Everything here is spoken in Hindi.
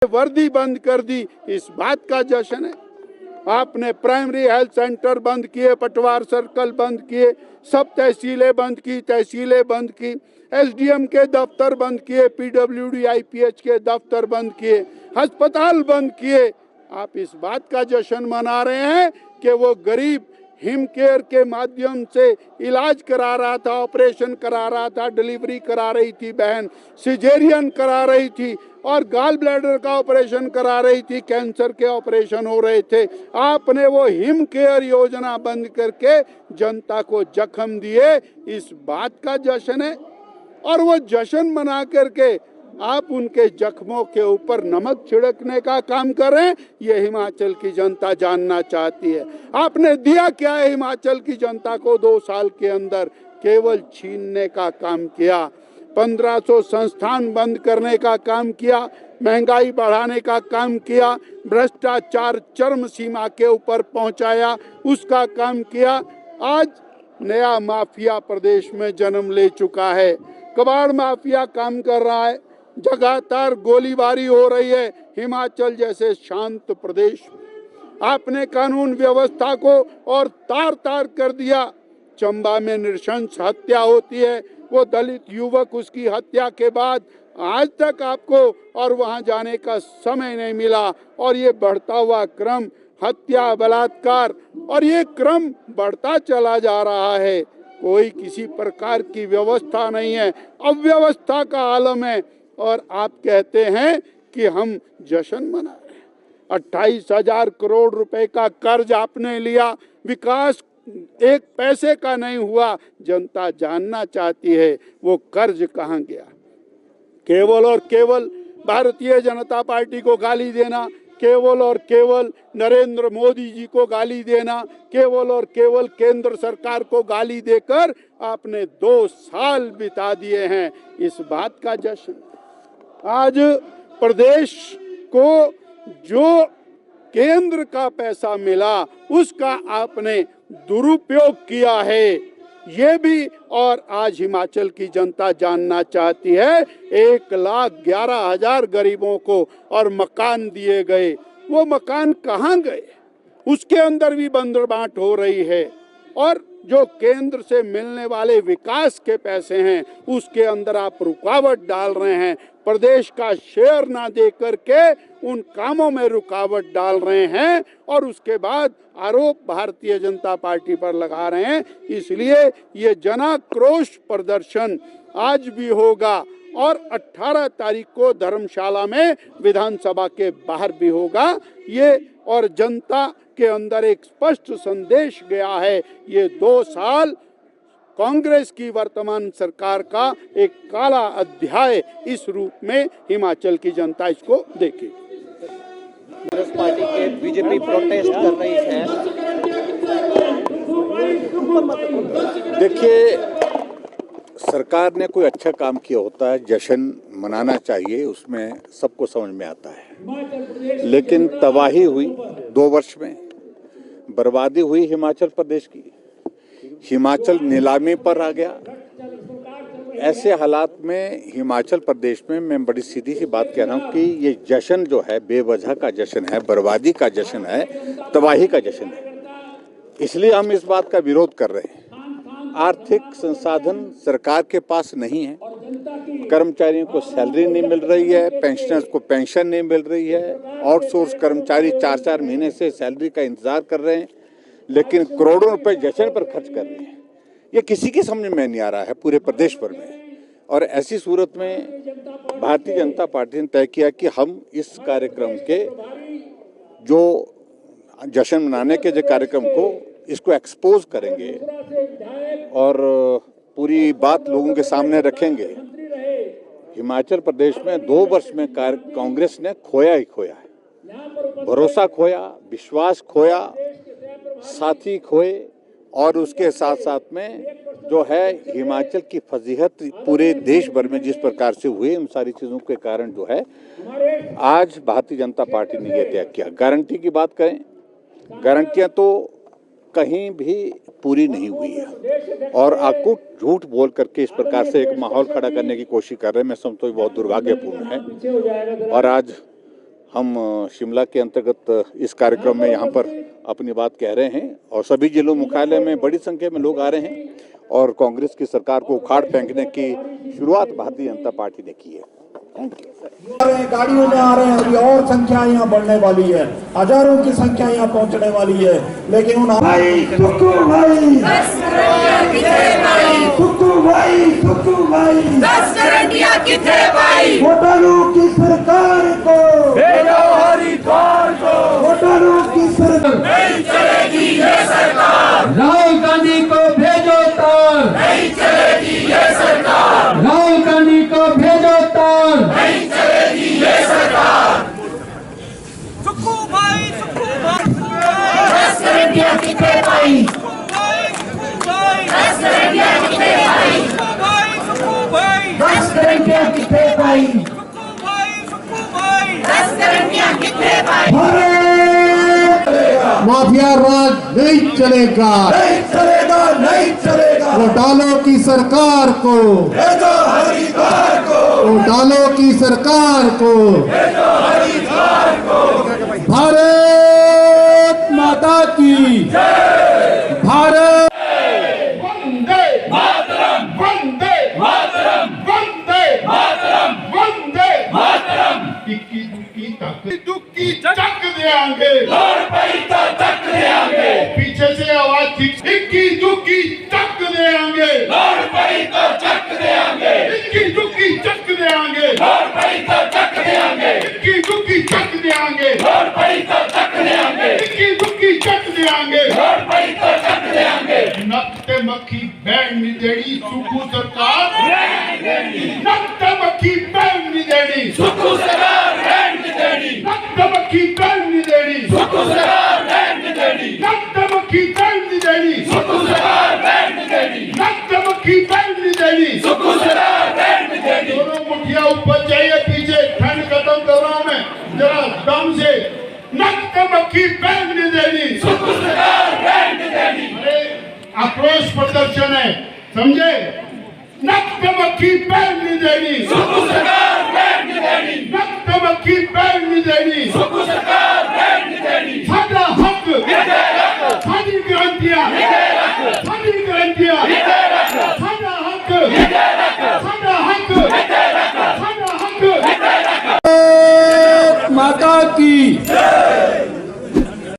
वर्दी बंद कर दी, इस बात का जश्न है। आपने प्राइमरी हेल्थ सेंटर बंद किए, पटवार सर्कल बंद किए, सब तहसीलें बंद की, एसडीएम के दफ्तर बंद किए, पीडब्ल्यूडी आईपीएच के दफ्तर बंद किए, अस्पताल बंद किए। आप इस बात का जश्न मना रहे हैं कि वो गरीब हिम केयर के माध्यम से इलाज करा रहा था, ऑपरेशन करा रहा था, डिलीवरी करा रही थी बहन, सिजेरियन करा रही थी और गॉल ब्लैडर का ऑपरेशन करा रही थी, कैंसर के ऑपरेशन हो रहे थे। आपने वो हिम केयर योजना बंद करके जनता को जख्म दिए, इस बात का जश्न है। और वो जश्न मना करके आप उनके जख्मों के ऊपर नमक छिड़कने का काम करें, ये हिमाचल की जनता जानना चाहती है। आपने दिया क्या है हिमाचल की जनता को 2 साल के अंदर? केवल छीनने का काम किया, 1500 संस्थान बंद करने का काम किया, महंगाई बढ़ाने का काम किया, भ्रष्टाचार चरम सीमा के ऊपर पहुंचाया, उसका काम किया। आज नया माफिया प्रदेश में जन्म ले चुका है, कबाड़ माफिया काम कर रहा है, लगातार गोलीबारी हो रही है हिमाचल जैसे शांत प्रदेश। आपने कानून व्यवस्था को और तार तार कर दिया। चंबा में नृशंस हत्या होती है, वो दलित युवक, उसकी हत्या के बाद आज तक आपको और वहां जाने का समय नहीं मिला। और ये बढ़ता हुआ क्रम, हत्या, बलात्कार, और ये क्रम बढ़ता चला जा रहा है। कोई किसी प्रकार की व्यवस्था नहीं है, अव्यवस्था का आलम है। और आप कहते हैं कि हम जश्न मना रहे हैं। 28,000 करोड़ रुपए का कर्ज आपने लिया, विकास एक पैसे का नहीं हुआ। जनता जानना चाहती है वो कर्ज कहाँ गया। केवल और केवल भारतीय जनता पार्टी को गाली देना, केवल और केवल नरेंद्र मोदी जी को गाली देना, केवल और केवल केंद्र सरकार को गाली देकर आपने 2 साल बिता दिए हैं, इस बात का जश्न। आज प्रदेश को जो केंद्र का पैसा मिला उसका आपने दुरुपयोग किया है, ये भी। और आज हिमाचल की जनता जानना चाहती है। 1,11,000 गरीबों को और मकान दिए गए, वो मकान कहाँ गए? उसके अंदर भी बंदरबांट हो रही है। और जो केंद्र से मिलने वाले विकास के पैसे हैं उसके अंदर आप रुकावट डाल रहे हैं। प्रदेश का शेयर ना दे करके उन कामों में रुकावट डाल रहे हैं और उसके बाद आरोप भारतीय जनता पार्टी पर लगा रहे हैं। इसलिए ये जनाक्रोश प्रदर्शन आज भी होगा और 18 तारीख को धर्मशाला में विधानसभा के बाहर भी होगा। ये और जनता के अंदर एक स्पष्ट संदेश गया है। ये 2 साल कांग्रेस की वर्तमान सरकार का एक काला अध्याय इस रूप में हिमाचल की जनता इसको देखेगी। कांग्रेस पार्टी के बीजेपी प्रोटेस्ट कर रही है। देखिए, सरकार ने कोई अच्छा काम किया होता है, जश्न मनाना चाहिए, उसमें सबको समझ में आता है। लेकिन तबाही हुई 2 वर्ष में, बर्बादी हुई हिमाचल प्रदेश की। हिमाचल नीलामी पर आ गया। ऐसे हालात में हिमाचल प्रदेश में मैं बड़ी सीधी सी बात कह रहा हूँ कि ये जश्न जो है बेवजह का जश्न है, बर्बादी का जश्न है, तबाही का जश्न है। इसलिए हम इस बात का विरोध कर रहे हैं। आर्थिक संसाधन सरकार के पास नहीं है, कर्मचारियों को सैलरी नहीं मिल रही है, पेंशनर्स को पेंशन नहीं मिल रही है, आउटसोर्स कर्मचारी 4-4 महीने से सैलरी का इंतजार कर रहे हैं, लेकिन करोड़ों रुपए जश्न पर खर्च कर रहे हैं। ये किसी के समझ में नहीं आ रहा है पूरे प्रदेश भर में। और ऐसी सूरत में भारतीय जनता पार्टी ने तय किया कि हम इस कार्यक्रम के जो जश्न मनाने के जो कार्यक्रम को इसको एक्सपोज करेंगे और पूरी बात लोगों के सामने रखेंगे। हिमाचल प्रदेश में 2 वर्ष में कांग्रेस ने खोया ही खोया है। भरोसा खोया, विश्वास खोया, साथी खोए और उसके साथ साथ में जो है हिमाचल की फजीहत पूरे देश भर में जिस प्रकार से हुए, उन सारी चीज़ों के कारण जो है आज भारतीय जनता पार्टी ने यह तय किया। गारंटी की बात करें, गारंटियां तो कहीं भी पूरी नहीं हुई है और आपको झूठ बोल करके इस प्रकार से एक माहौल खड़ा करने की कोशिश कर रहे हैं। मैं समझता हूँ बहुत दुर्भाग्यपूर्ण है। और आज हम शिमला के अंतर्गत इस कार्यक्रम में यहाँ पर अपनी बात कह रहे हैं और सभी जिलों मुख्यालय में बड़ी संख्या में लोग आ रहे हैं और कांग्रेस की सरकार को उखाड़ फेंकने की शुरुआत भारतीय जनता पार्टी ने की है। गाड़ियों में आ रहे हैं, अभी और संख्या यहाँ बढ़ने वाली है, हजारों की संख्या यहाँ पहुँचने वाली है। लेकिन उन भाई सुक्कू भाई 10 गारंटियां किथे भाई, वोटरों की सरकार को भेजो हरिद्वार को, वोटरों की सरकार नहीं चलेगी ये सरकार, राहुल गांधी को भेजो तार, नहीं चलेगी ये सरकार, राहुल गांधी को भेजो तार, नहीं चलेगी ये सरकार। 10 गारंटियां किथे भाई, 10 गारंटियां किथे भाई, 10 गारंटियां किथे भाई, 10 गारंटियां किथे भाई। माफिया राज नहीं चलेगा, नहीं चलेगा, नहीं चलेगा। घोटालों की सरकार को भेजो हरिद्वार को, घोटालों की सरकार को भेजो हरिद्वार को। भारत माता की जय, भारत वंदे मातरम, वंदे मातरम, वंदे मातरम, वंदे मातरम। इक्की दुक्की चक देंगे, लोड़ पई तो चक देंगे, पीछे से आवाज ठीक, इक्की दुक्की चक देंगे, लोड़ पई तो चक देंगे, इक्की दुक्की चक देंगे, लोड़ पई तो चक देंगे, इक्की दुक्की चक देंगे, लोड़ पई तो चक देंगे, इक्की दुक्की चक देंगे। लोड़ पई तो चक देंगे। नक्ते मक्खी बैंड नहीं देनी सुखू सरकार, नक्ते मक्खी बैंड नहीं देनी, सुखू सरकार रैंड देनी, नक्ते मक्खी बैंड नहीं देनी, सुखू सरकार रैंड देनी, नक्ते मक्खी बैंड नहीं देनी, सुखू सरकार रैंड देनी, नक्ते मक्खी बैंड नहीं देनी। सुखू सरकार रैंड देनी। दोनों मुठिया ऊपर चाहिए, पीछे ठंड खत्म कर रहा हूं मैं जरा दम से। नक्ते मक्खी बैंड नहीं देनी, सुखू सरकार रैंड देनी। अरे आक्रोश प्रदर्शन है, समझे? नक्ते मक्खी बैंड नहीं देनी, सुखू सरकार रैंड देनी, नक्ते मक्खी बैंड नहीं देनी। सुखू सरकार रैंड देनी। साडा हक, किथे रख, साडी गारंटियां, किथे रख, साडी गारंटियां, किथे रख, साडा हक, किथे रख, साडा हक, किथे रख, साडा हक। किथे रख। माता की जय।